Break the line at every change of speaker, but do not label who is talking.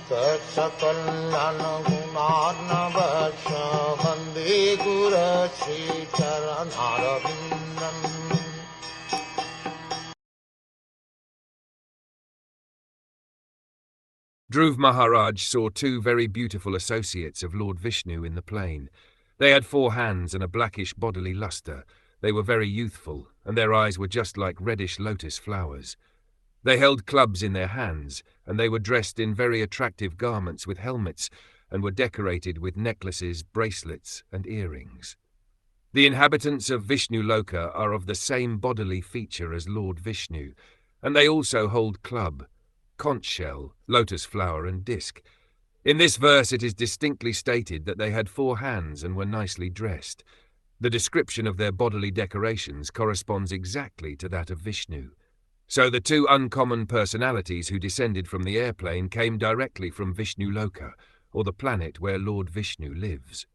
Saksakallan gunarnavasya Vande Guru Sri Charanaravindan.
Dhruv Maharaj saw two very beautiful associates of Lord Vishnu in the plain. They had 4 hands and a blackish bodily lustre. They were very youthful, and their eyes were just like reddish lotus flowers. They held clubs in their hands, and they were dressed in very attractive garments with helmets, and were decorated with necklaces, bracelets, and earrings. The inhabitants of Vishnu Loka are of the same bodily feature as Lord Vishnu, and they also hold club, conch shell, lotus flower, and disc. In this verse it is distinctly stated that they had 4 hands and were nicely dressed. The description of their bodily decorations corresponds exactly to that of Vishnu. So the 2 uncommon personalities who descended from the airplane came directly from Vishnu Loka, or the planet where Lord Vishnu lives.